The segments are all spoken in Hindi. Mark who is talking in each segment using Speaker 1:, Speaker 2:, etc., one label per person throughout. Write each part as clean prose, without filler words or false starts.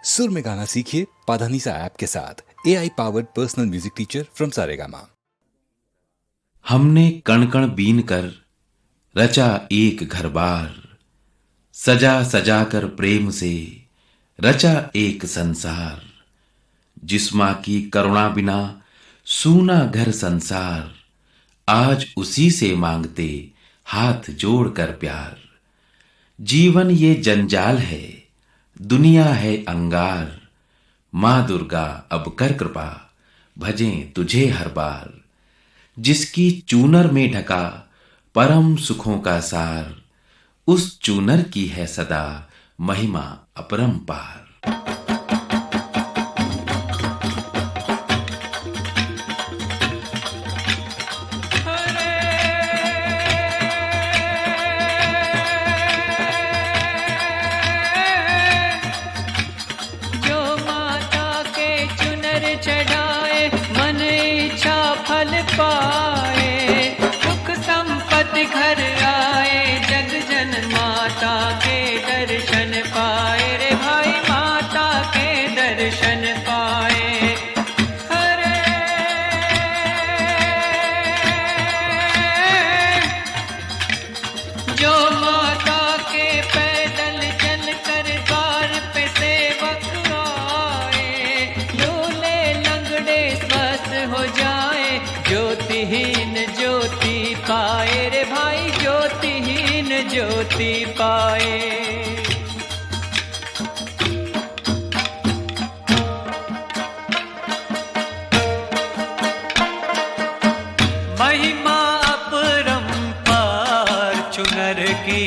Speaker 1: सुर में गाना सीखिए पाधानीसा ऐप के साथ। AI powered personal music teacher from Saregama.
Speaker 2: हमने कण कण बीन कर रचा एक घर बार, सजा सजा कर प्रेम से रचा एक संसार। जिस मां की करुणा बिना सूना घर संसार, आज उसी से मांगते हाथ जोड़ कर प्यार। जीवन ये जंजाल है, दुनिया है अंगार। मां दुर्गा अब कर कृपा, भजें तुझे हर बार। जिसकी चूनर में ढका परम सुखों का सार, उस चूनर की है सदा महिमा अपरंपार।
Speaker 3: चढ़ाए मन इच्छा फल पाए, सुख संपत्ति घर आए, जग जन माता के दर्शन पाए रे भाई, माता के दर्शन पाए। अरे जो माता के पैदल चल कर द्वार पे सेवक हो जाए, ज्योतिहीन ज्योति पाए रे भाई, ज्योतिहीन ज्योति पाए। महिमा अपरंपार चुनर की,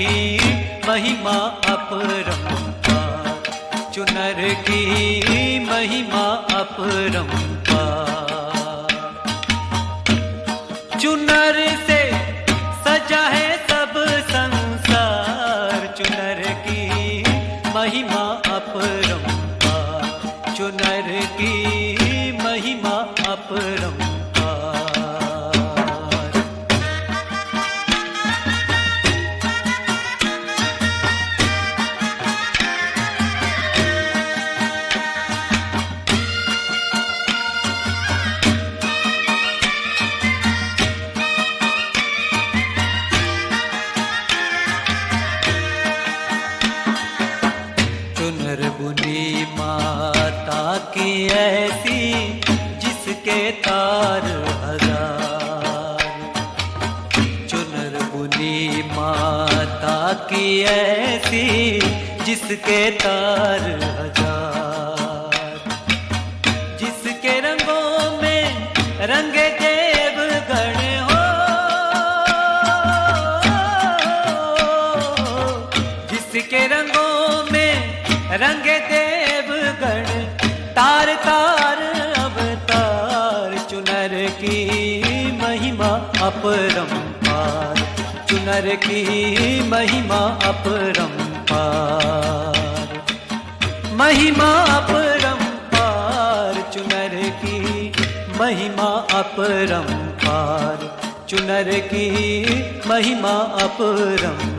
Speaker 3: महिमा अपरंपार चुनर की, महिमा अपरंपार। चुनर से सजा है सब संसार, चुनर की महिमा अपरंपार, चुनर की महिमा अपरंपार। बुनी माता की ऐसी, जिसके तार हजार। चुनर बुनी माता की ऐसी, जिसके तार हजार। जिसके रंगों में रंगे देवगण हो, जिसके रंगों रंगे देवगण, तार तार अवतार। चुनर की महिमा अपरंपार, चुनर की महिमा अपरंपार, महिमा अपरंपार। चुनर की महिमा अपरंपार, चुनर की महिमा अपरंपार।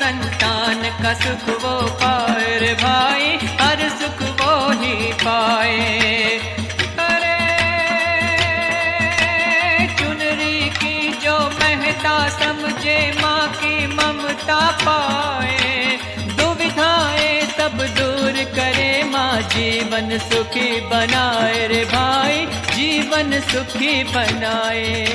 Speaker 3: संतान का सुख वो पाए रे भाई, हर सुख वो ही पाए। अरे चुनरी की जो महता समझे, माँ की ममता पाए। दुविधाएं सब दूर करे माँ, जीवन सुखी बनाए रे भाई, जीवन सुखी बनाए।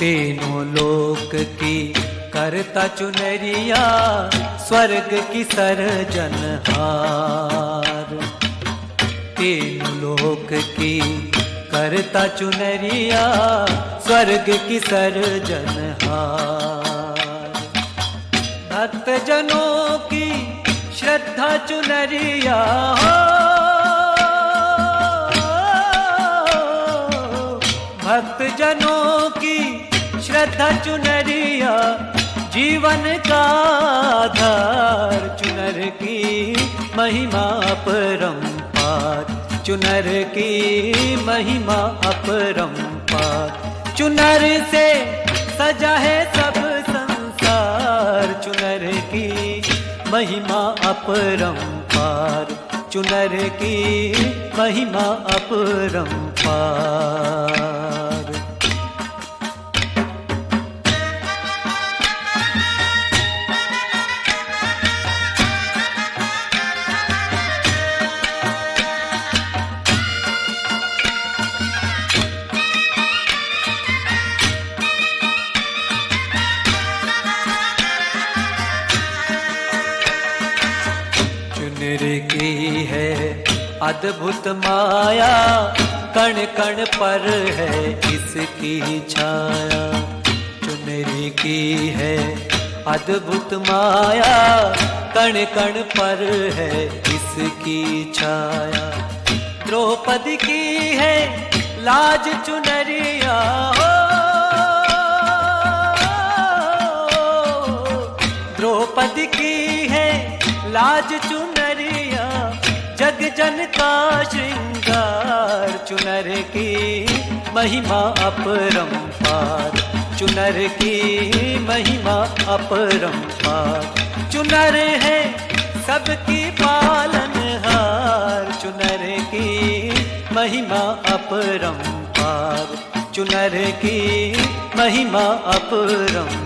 Speaker 3: तीनों लोक की करता चुनरिया, स्वर्ग की सर्जनहार। तीनों लोक की करता चुनरिया, स्वर्ग की सर्जनहार। भक्त जनों की श्रद्धा चुनरिया हो,
Speaker 4: भक्त जनों की श्रद्धा चुनरिया जीवन का आधार। चुनर की महिमा अपरंपार, चुनर की महिमा अपरंपार। चुनर से सजा है सब संसार, चुनर की महिमा अपरंपार, चुनर की महिमा अपरंपार। चुनर की है अद्भुत माया, कण कण पर है इसकी छाया। चुनर की है अद्भुत माया, कण कण पर है इसकी छाया। द्रौपदी की है लाज चुनरिया हो, द्रौपदी की है लाज चुनरिया, जग जन का श्रृंगार। चुनर की महिमा अपरंपार, चुनर की महिमा अपरंपार। चुनर है सबकी पालनहार, चुनर की महिमा अपरंपार, चुनर की महिमा अपरंपार।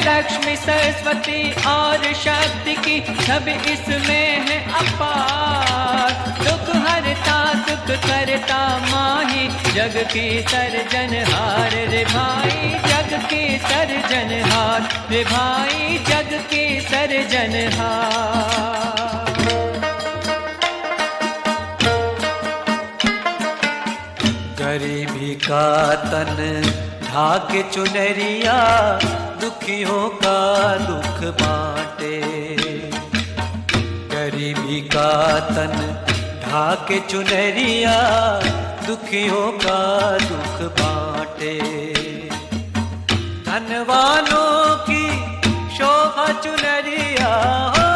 Speaker 3: लक्ष्मी सरस्वती और शक्ति की सब इसमें है अपार। दुख हरता सुख करता माही, जग की सर्जनहार रे भाई, जग की सर्जनहार रे भाई, जग की सर्जनहार।
Speaker 4: गरीबी का तन ढाके चुनरिया, दुखियों का दुख बांटे। गरीबी का तन ढाके चुनरिया, दुखियों का दुख बांटे। धनवानों की शोभा चुनरिया हो,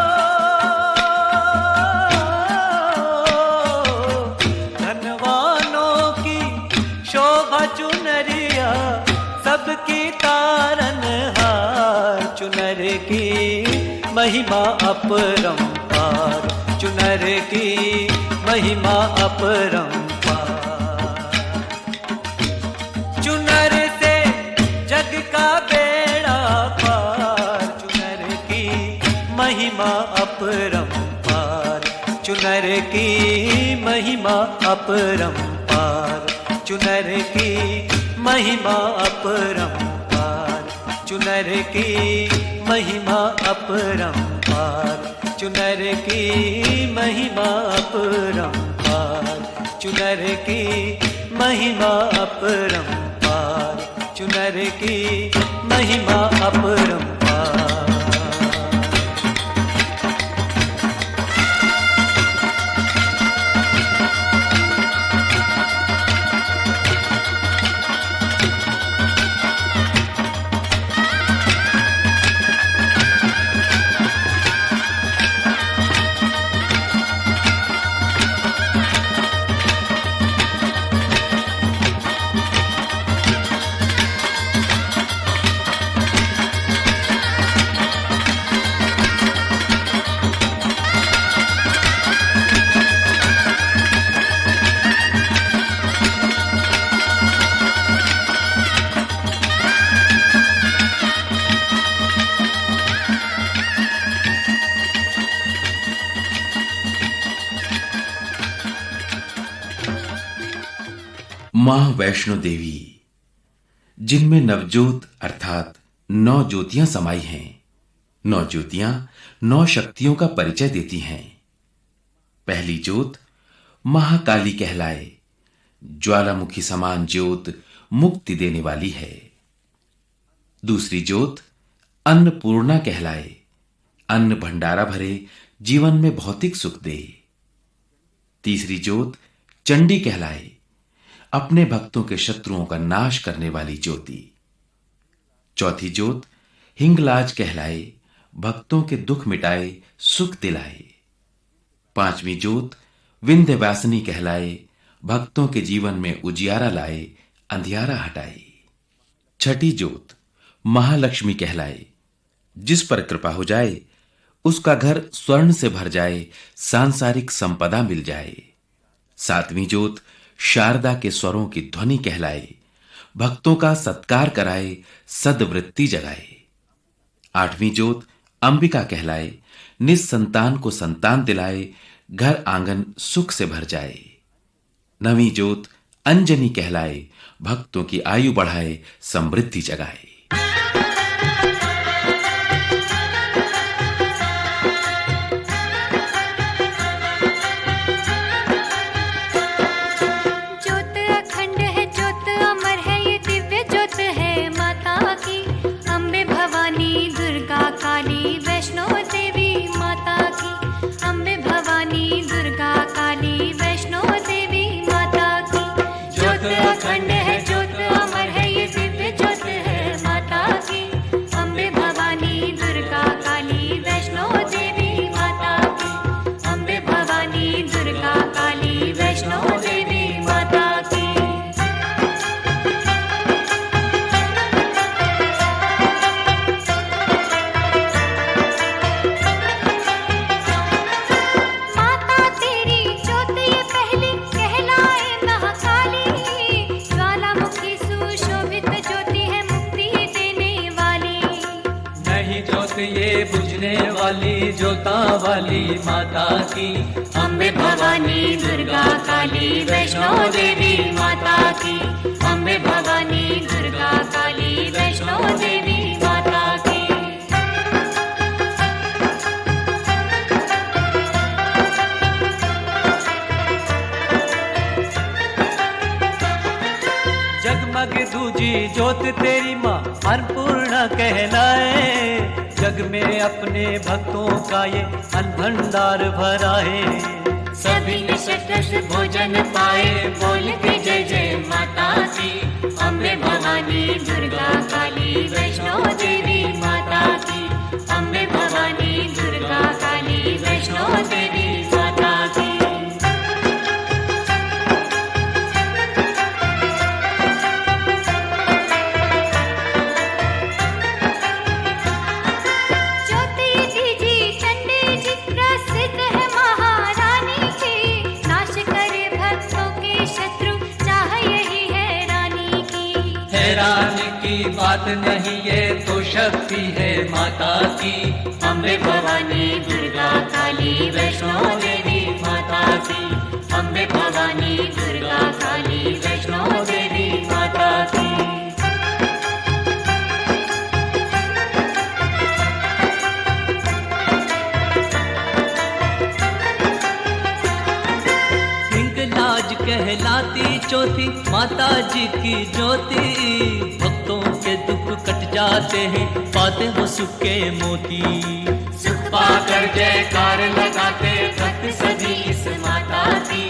Speaker 4: धनवानों की शोभा चुनरिया, सबकी तारनहार। चुनर की महिमा अपरंपार, चुनर की महिमा अपरंपार। चुनर से जग का बेड़ा पार, चुनर की महिमा अपरंपार, चुनर की महिमा अपरंपार, चुनर की महिमा अपरंपार, चुनर की महिमा अपरंपार, चुनर की महिमा अपरंपार, चुनर की महिमा अपरंपार, चुनर की महिमा अपरंपार।
Speaker 2: मां वैष्णो देवी, जिनमें नवजोत अर्थात 9 ज्योतियां समाई हैं। 9 ज्योतियां 9 शक्तियों का परिचय देती हैं। पहली ज्योत महाकाली कहलाए, ज्वालामुखी समान ज्योत मुक्ति देने वाली है। दूसरी ज्योत अन्नपूर्णा कहलाए, अन्न भंडारा भरे जीवन में भौतिक सुख दे। तीसरी ज्योत चंडी कहलाए, अपने भक्तों के शत्रुओं का नाश करने वाली ज्योति। चौथी ज्योत हिंगलाज कहलाए, भक्तों के दुख मिटाए, सुख दिलाए। पांचवी ज्योत विंध्यवासिनी कहलाए, भक्तों के जीवन में उजियारा लाए, अंधियारा हटाए। छठी ज्योत महालक्ष्मी कहलाए, जिस पर कृपा हो जाए उसका घर स्वर्ण से भर जाए, सांसारिक संपदा मिल जाए। सातवीं ज्योत शारदा के स्वरों की ध्वनि कहलाए, भक्तों का सत्कार कराए, सद्वृत्ति जगाए। आठवीं ज्योत अंबिका कहलाए, निस्संतान को संतान दिलाए, घर आंगन सुख से भर जाए। नवीं ज्योत अंजनी कहलाए, भक्तों की आयु बढ़ाए, समृद्धि जगाए।
Speaker 4: ये बुझने वाली ज्योता वाली माता की,
Speaker 5: अम्बे भवानी दुर्गा काली वैष्णो देवी माता की, अम्बे भवानी दुर्गा काली वैष्णो देवी माता की।
Speaker 4: जगमग दूजी ज्योत तेरी माँ अन्नपूर्णा कहलाए, जग में अपने भक्तों का ये अन्न भंडार भरा है।
Speaker 5: सभी निशक्त भोजन पाए, बोलते जय जय माता की, अम्बे भवानी दुर्गा काली वैष्णो देवी माता की, अम्बे भवानी दुर्गा काली वैष्णो देवी माता की।
Speaker 4: बात नहीं ये तो शक्ति है माता की,
Speaker 5: अम्बे भवानी दुर्गा काली वैष्णो देवी माता की, अम्बे भवानी दुर्गा काली वैष्णो देवी माता की।
Speaker 4: हिंगलाज कहलाती चौथी माता जी की ज्योति, भक्तों के दुख कट जाते हैं, पाते हो सुख के मोती।
Speaker 5: सुख पाकर जयकार लगाते भक्त सभी इस माता की,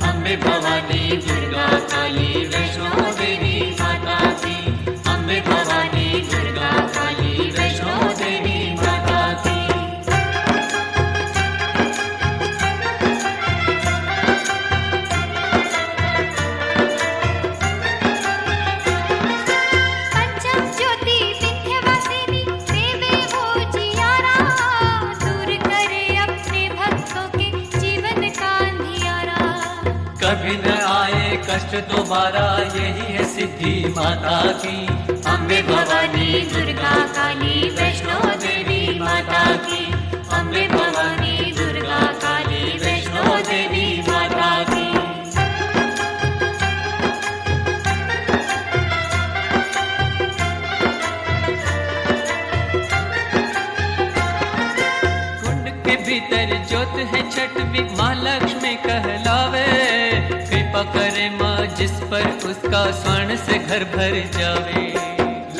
Speaker 5: अम्बे भवानी दुर्गा काली वैष्णो देवी माता की, अम्बे भवानी दुर्गा काली वैष्णो देवी माता की।
Speaker 4: कभी न आए कष्ट दोबारा, यही है सिद्धि माता की,
Speaker 5: अम्बे भवानी दुर्गा काली वैष्णो देवी माता की, अम्बे भवानी दुर्गा काली वैष्णो देवी माता की।
Speaker 3: देवी माँ लक्ष्मी कहलावे, कृपा करे माँ जिस पर उसका स्वर्ण से घर भर जावे।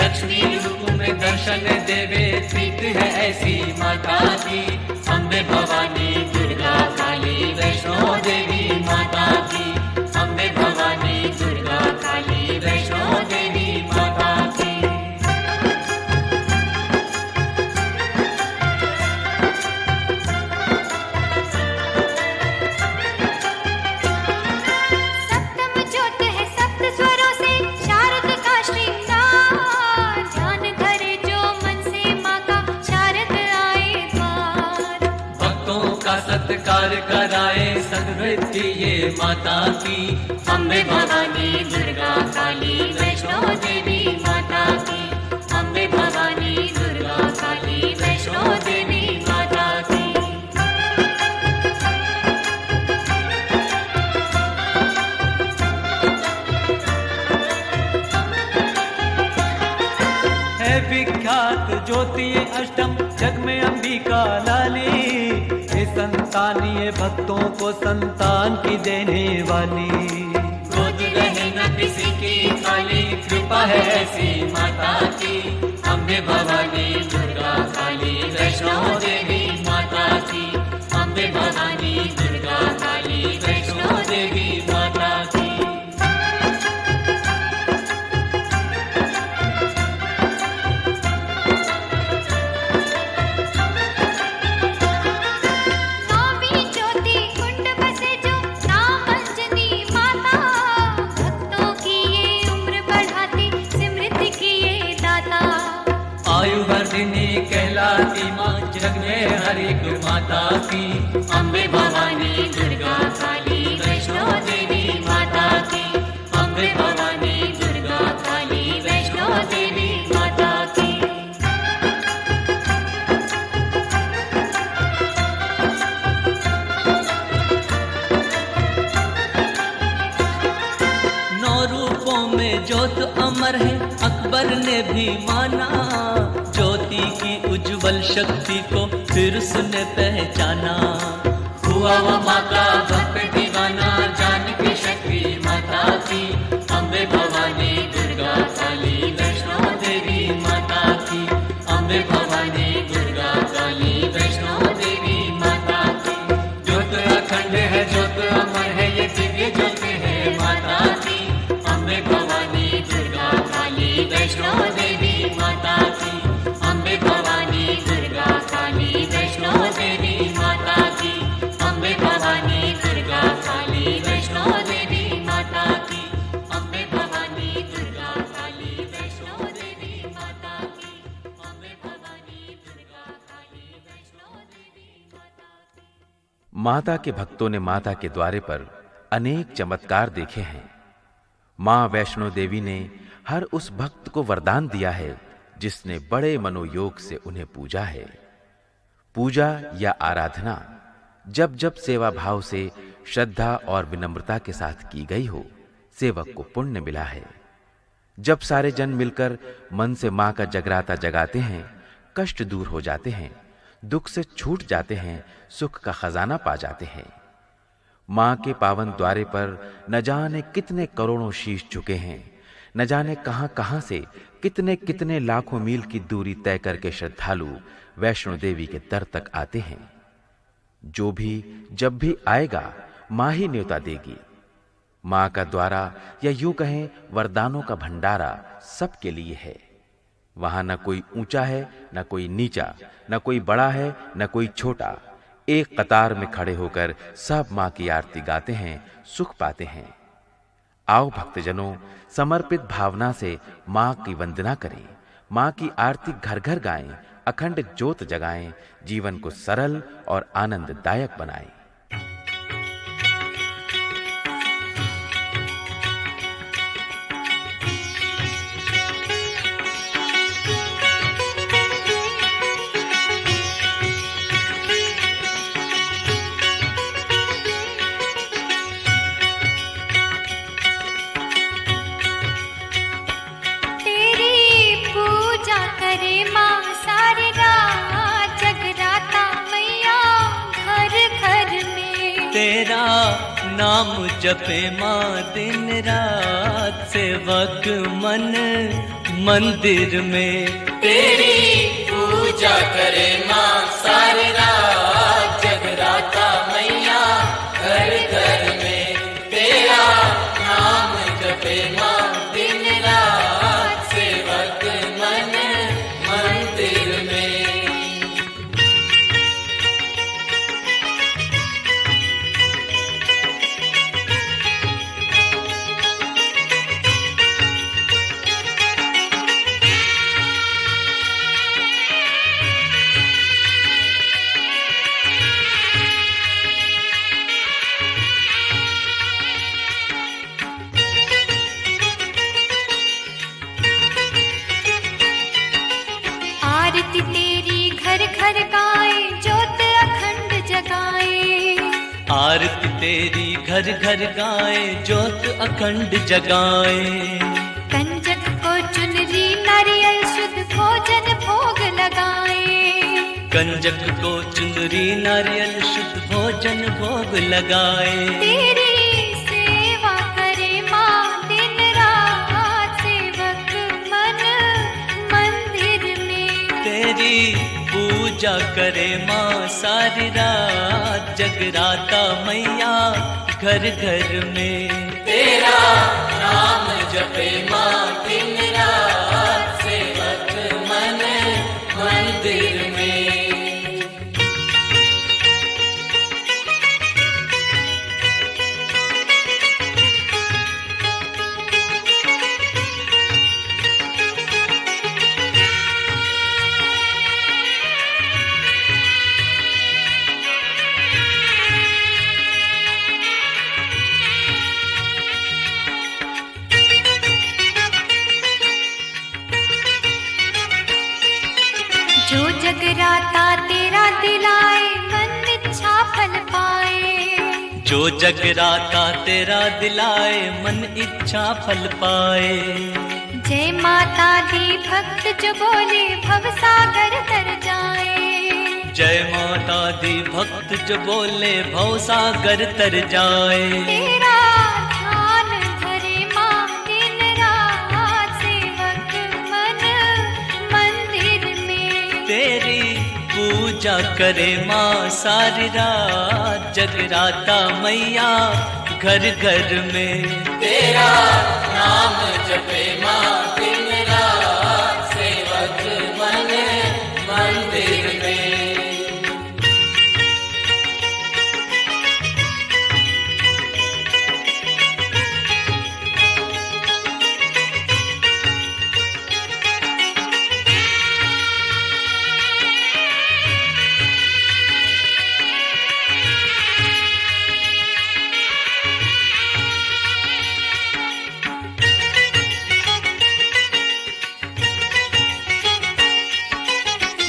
Speaker 5: लक्ष्मी रूप में दर्शन देवे, प्रीत है ऐसी माता की। अम्बे भवानी दुर्गा काली वैष्णो देवी माता की। अम्बे भवानी दुर्गा काली वैष्णो देवी माता की।
Speaker 6: सप्तम ज्योत है सप्त स्वरों से, शारद का श्रृंगार। ध्यान धरे जो मन से माँ का, शारद आए द्वार।
Speaker 3: भक्तों का सत्कार कराए, सद्वृत्ति ये माता की।
Speaker 5: अम्बे भवानी दुर्गा काली वैष्णो देवी माता की। अम्बे भवानी दुर्गा काली वैष्णो देवी माता की।
Speaker 4: है विख्यात ज्योति ये अष्टम, जग में अंबिका लाली। ये संतानी ये भक्तों को संतान की देने वाली।
Speaker 5: गोद रहे न किसी की खाली, कृपा है ऐसी माता की। अम्बे भवानी दुर्गा काली वैष्णो देवी माता की। अम्बे भवानी दुर्गा काली वैष्णो देवी माता की।
Speaker 6: नौवीं ज्योति कुंड बसे जो, नाम अंजनी माता। भक्तों की ये उम्र बढ़ाती, समृद्धि की ये दाता।
Speaker 3: आयु वर्धिनी कहलाती माँ, जग में हर एक माता की।
Speaker 5: अम्बे भवानी दुर्गा काली वैष्णो देवी माता की। अम्बे भवानी दुर्गा काली वैष्णो देवी माता की।
Speaker 3: नौ रूपों में ज्योत अमर है, अकबर ने भी माना। ज्योति की उज्जवल शक्ति को फिर उसने पहचाना।
Speaker 5: हुआ वो माँ का भक्त दीवाना, जानकी शक्ति माता की। अम्बे भवानी दुर्गा काली वैष्णो देवी माता की। अम्बे भवानी दुर्गा काली वैष्णो देवी माता की।
Speaker 3: ज्योत अखंड है, ज्योत अमर है, ये दिव्य ज्योत है माता की।
Speaker 5: अम्बे भवानी दुर्गा काली वैष्णो देवी माता की। अम्बे भवानी दुर्गा काली वैष्णो देवी माता की। अम्बे भवानी दुर्गा काली वैष्णो देवी माता की। अम्बे भवानी दुर्गा काली वैष्णो देवी माता की। अम्बे भवानी दुर्गा काली वैष्णो देवी माता की।
Speaker 2: माता के भक्तों ने माता के द्वारे पर अनेक चमत्कार देखे हैं। मां वैष्णो देवी ने हर उस भक्त को वरदान दिया है जिसने बड़े मनोयोग से उन्हें पूजा है। पूजा या आराधना जब जब सेवा भाव से, श्रद्धा और विनम्रता के साथ की गई हो, सेवक को पुण्य मिला है। जब सारे जन मिलकर मन से मां का जगराता जगाते हैं, कष्ट दूर हो जाते हैं, दुख से छूट जाते हैं, सुख का खजाना पा जाते हैं। मां के पावन द्वारे पर न जाने कितने करोड़ों शीश झुके हैं, न जाने कहां-कहां से कितने कितने लाखों मील की दूरी तय करके श्रद्धालु वैष्णो देवी के दर तक आते हैं। जो भी जब भी आएगा मां ही न्योता देगी। मां का द्वारा या यूं कहें वरदानों का भंडारा सबके लिए है। वहां न कोई ऊंचा है, न कोई नीचा, न कोई बड़ा है, न कोई छोटा। एक कतार में खड़े होकर सब मां की आरती गाते हैं, सुख पाते हैं। आओ भक्तजनों, समर्पित भावना से मां की वंदना करें, मां की आरती घर घर गाएं, अखंड ज्योत जगाएं, जीवन को सरल और आनंददायक बनाएं।
Speaker 6: तेरी पूजा करे माँ सारे रात, जगराता मैया घर घर
Speaker 4: तेरा नाम जपे माँ दिन रात, सेवक मन मंदिर में
Speaker 5: तेरी पूजा करे माँ सारी रात, जगराता मैया घर घर में तेरा नाम जपे माँ दिन रात, सेवक मन मंदिर में।
Speaker 6: आरती तेरी घर घर गाए, ज्योत अखंड जगाए।
Speaker 4: आरती तेरी घर घर गाए, ज्योत अखंड जगाए।
Speaker 6: कंजक को चुनरी नारियल शुद्ध भोजन भोग लगाए।
Speaker 4: कंजक को चुनरी नारियल शुद्ध भोजन भोग लगाए।
Speaker 6: तेरी सेवा करे माँ दिन रात, सेवक मन मंदिर में
Speaker 4: तेरी पूजा करे माँ सारी रात, जगराता मैया घर घर में
Speaker 5: तेरा नाम जपे माँ दिन रात, सेवक मन मंदिर में।
Speaker 6: जो जगराता तेरा दिलाए, मन इच्छा फल पाए।
Speaker 4: जो जगराता तेरा दिलाए, मन इच्छा फल पाए।
Speaker 6: जय माता दी भक्त जो बोले, भव सागर तर जाए।
Speaker 4: जय माता दी भक्त जो बोले, भव सागर तर जाए।
Speaker 6: तेरा ध्यान धरे माँ दिन रात, सेवक मन मंदिर में
Speaker 4: तेरी पूजा करे माँ सारी रात, जगराता मैया घर घर में
Speaker 5: तेरा नाम जपे माँ दिन रात, सेवक मन मंदिर में।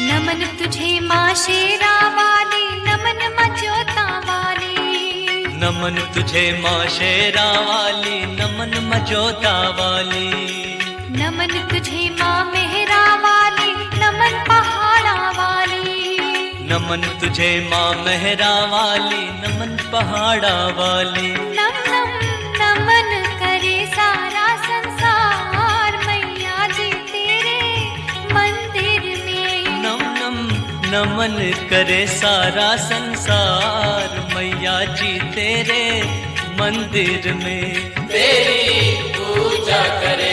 Speaker 6: नमन तुझे माँ शेरा वाली, नमन माँ जोता वाली।
Speaker 4: नमन तुझे माँ शेरा वाली, नमन मजोता वाली।
Speaker 6: नमन तुझे माँ मेहरा वाली, नमन पहाड़ा वाली।
Speaker 4: नमन तुझे माँ मेहरा वाली, नमन पहाड़ा वाली।
Speaker 6: नम नम नमन करे सारा संसार, मैया जी तेरे मंदिर में
Speaker 4: नम नम नमन करे सारा संसार, मैया जी तेरे मंदिर में
Speaker 5: तेरी पूजा करे